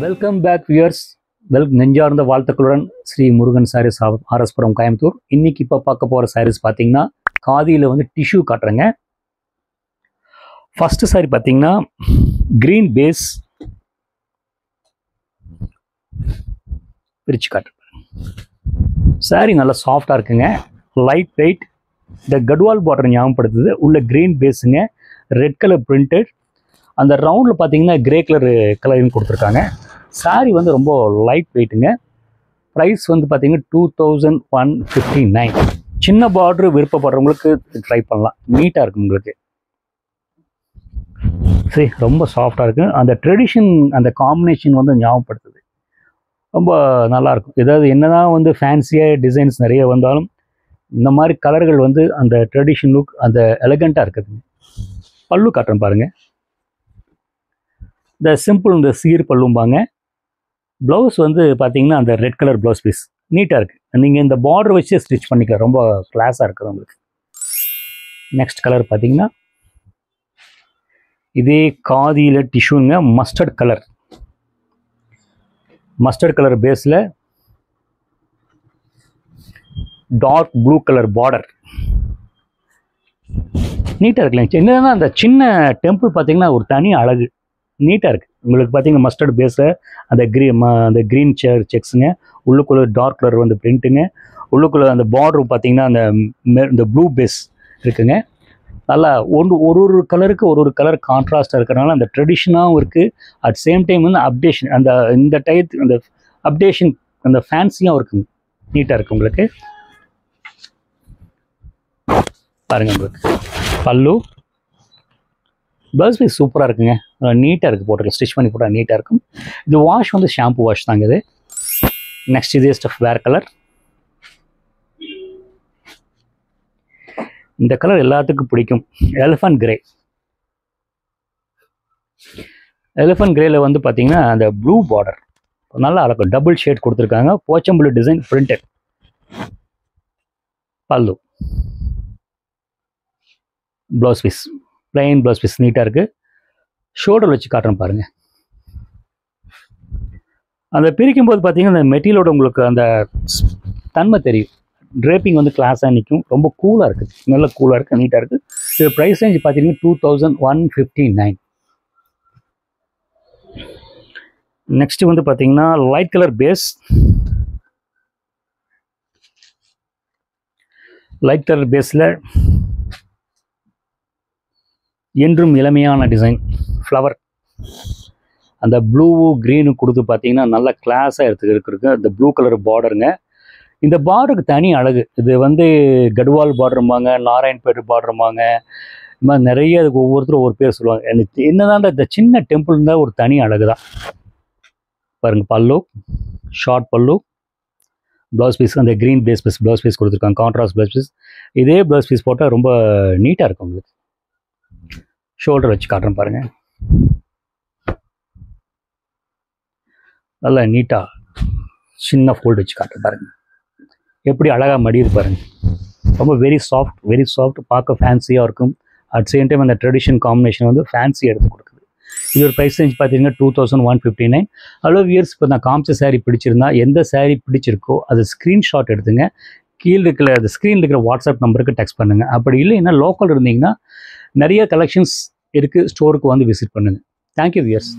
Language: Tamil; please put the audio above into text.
Welcome back wears. நெஞ்சார்ந்த வாழ்த்துக்களுடன் ஸ்ரீ முருகன் சாரீஸ் ஆர்எஸ்புரம் கோயம்புத்தூர். இன்னைக்கு இப்போ பார்க்க போகிற சாரீஸ் பார்த்தீங்கன்னா காதியில் வந்து டிஷ்யூ காட்டுறேங்க. ஃபஸ்ட்டு சாரி பார்த்தீங்கன்னா க்ரீன் பேஸ் பிரித்து காட்டுறேன். சாரி நல்லா சாஃப்டாக இருக்குங்க, லைட் வெயிட். இந்த கட்வால் பார்டர் ஞாபகப்படுத்துது. உள்ள க்ரீன் பேஸுங்க, ரெட் கலர் பிரிண்டட். அந்த ரவுண்டில் பார்த்தீங்கன்னா கிரே கலர்னு கொடுத்துருக்காங்க. சாரி வந்து ரொம்ப லைட் வெயிட்டுங்க. ப்ரைஸ் வந்து பார்த்தீங்கன்னா 2159. சின்ன பார்டரு விருப்பப்படுறவங்களுக்கு ட்ரை பண்ணலாம், நீட்டாக இருக்கும் உங்களுக்கு. சரி, ரொம்ப சாஃப்டாக இருக்குது. அந்த ட்ரெடிஷன் அந்த காம்பினேஷன் வந்து ஞாபகப்படுத்துது, ரொம்ப நல்லாயிருக்கும். ஏதாவது என்னதான் வந்து ஃபேன்சியாக டிசைன்ஸ் நிறைய வந்தாலும் இந்த மாதிரி கலர்கள் வந்து அந்த ட்ரெடிஷன் லுக் அந்த எலகண்ட்டாக இருக்குதுங்க. பல்லு காட்டுறேன் பாருங்கள். இந்த சிம்பிள் இந்த சீர் பல்லும்பாங்க. ப்ளவுஸ் வந்து பார்த்தீங்கன்னா அந்த ரெட் கலர் ப்ளவுஸ் பீஸ் நீட்டாக இருக்குது. நீங்கள் இந்த பார்டர் வச்சு ஸ்டிச் பண்ணிக்கலாம், ரொம்ப கிளாஸாக இருக்குது உங்களுக்கு. நெக்ஸ்ட் கலர் பார்த்தீங்கன்னா இதே காதியில் டிஷ்யூங்க, மஸ்டர்ட் கலர் பேஸில் டார்க் ப்ளூ கலர் பார்டர் நீட்டாக இருக்குல்லைங்க. என்னன்னா அந்த சின்ன டெம்பிள் பார்த்தீங்கன்னா ஒரு தனி அழகு, நீட்டாக இருக்குது உங்களுக்கு. பார்த்தீங்கன்னா மஸ்டர்ட் பேஸில் அந்த க்ரீன் செக்ஸுங்க, உள்ளுக்குள்ளே டார்க் கலர் வந்து பிரிண்ட்டுங்க, உள்ளுக்குள்ளே அந்த பார்டர் பார்த்தீங்கன்னா இந்த ப்ளூ பேஸ் இருக்குங்க. நல்லா ஒரு கலருக்கு ஒரு கலர் கான்ட்ராஸ்டாக இருக்கிறனால அந்த ட்ரெடிஷனாகவும் இருக்குது. அட் சேம் டைம் வந்து அப்டேஷன் இந்த டயத்து அந்த அப்டேஷன் அந்த ஃபேன்சியாகவும் இருக்குங்க, நீட்டாக இருக்குது உங்களுக்கு. பாருங்கள் உங்களுக்கு பல்லு, ப்ளவுஸ் பீஸ் சூப்பராக இருக்குங்க, நீட்டாக இருக்குது. போட்டிருக்கேன், ஸ்டிச் பண்ணி போட்டால் நீட்டாக இருக்கும். இது வாஷ் வந்து ஷாம்பு வாஷ் தாங்க இது. நெக்ஸ்ட் இதே ஸ்டஃப் வேர் கலர். இந்த கலர் எல்லாத்துக்கும் பிடிக்கும். எலிஃபண்ட் கிரேல வந்து பார்த்தீங்கன்னா அந்த ப்ளூ பார்டர் நல்லா அழகும், டபுள் ஷேட் கொடுத்துருக்காங்க, போச்சம்பள்ளி டிசைன் பிரிண்டட். பல்லு, blouse piece plain blouse piece நீட்டாக இருக்குது. ஷோல்டர் வச்சு காட்டுறேன் பாருங்கள். அந்த பிரிக்கும் போது பார்த்தீங்கன்னா அந்த மெட்டீரியலோட உங்களுக்கு அந்த தன்மை தெரியும். ட்ரேப்பிங் வந்து கிளாஸாக நிற்கும், ரொம்ப கூலாக இருக்குது, நல்ல கூலாக இருக்குது, நீட்டாக இருக்குது. இது ப்ரைஸ் ரேஞ்ச் பார்த்தீங்கன்னா 2159. நெக்ஸ்ட்டு வந்து பார்த்தீங்கன்னா லைட் கலர் பேஸில் என்றும் இளமையான டிசைன் ஃப்ளவர், அந்த ப்ளூ க்ரீனு கொடுத்து பார்த்தீங்கன்னா நல்ல கிளாஸாக இருக்குது. அந்த ப்ளூ கலர் பார்டருங்க. இந்த பார்டருக்கு தனி அழகு. இது வந்து கட்வால் பார்டரும்பாங்க, நாராயண்பேட் பார்டரும்பாங்க, இந்த மாதிரி நிறைய அதுக்கு ஒவ்வொருத்தரும் ஒவ்வொரு பேர் சொல்லுவாங்க. எனக்கு என்னதான் இந்த சின்ன டெம்பிள் இருந்தால் ஒரு தனி அழகு தான். பாருங்கள் பல்லு, ஷார்ட் பல்லு, ப்ளவுஸ் பீஸ் அந்த க்ரீன் ப்ளவுஸ் பீஸ் கொடுத்துருக்காங்க, கான்ட்ராஸ்ட் ப்ளவுஸ் பீஸ். இதே ப்ளவுஸ் பீஸ் போட்டால் ரொம்ப நீட்டாக இருக்கும் உங்களுக்கு. ஷோல்டர் வச்சு காட்டுறேன் பாருங்கள், நல்லா நீட்டாக சின்ன ஃபோல்டு வச்சு காட்டுறேன் பாருங்கள், எப்படி அழகாக மடியுது பாருங்கள். ரொம்ப வெரி சாஃப்ட், பார்க்க ஃபேன்சியாக இருக்கும். அட் சேம் டைம் அந்த ட்ரெடிஷன் காம்பினேஷன் வந்து ஃபேன்சி எடுத்து கொடுக்குது. இது ஒரு ப்ரைஸ் ரேஞ்ச் பார்த்தீங்கன்னா 2159. ஹலோ வியர்ஸ், இப்போ நான் காமிச்ச சாரீ பிடிச்சிருந்தா எந்த சாரீ பிடிச்சிருக்கோ அது ஸ்க்ரீன்ஷாட் எடுத்துங்க, கீழே இருக்கிற அந்த ஸ்க்ரீனில் இருக்கிற வாட்ஸ்அப் நம்பருக்கு டெக்ஸ்ட் பண்ணுங்கள். அப்படி இல்லைன்னா லோக்கல் இருந்தீங்கன்னா நிறைய கலெக்ஷன்ஸ் இருக்குது, ஸ்டோருக்கு வந்து விசிட் பண்ணுங்கள். Thank you wears.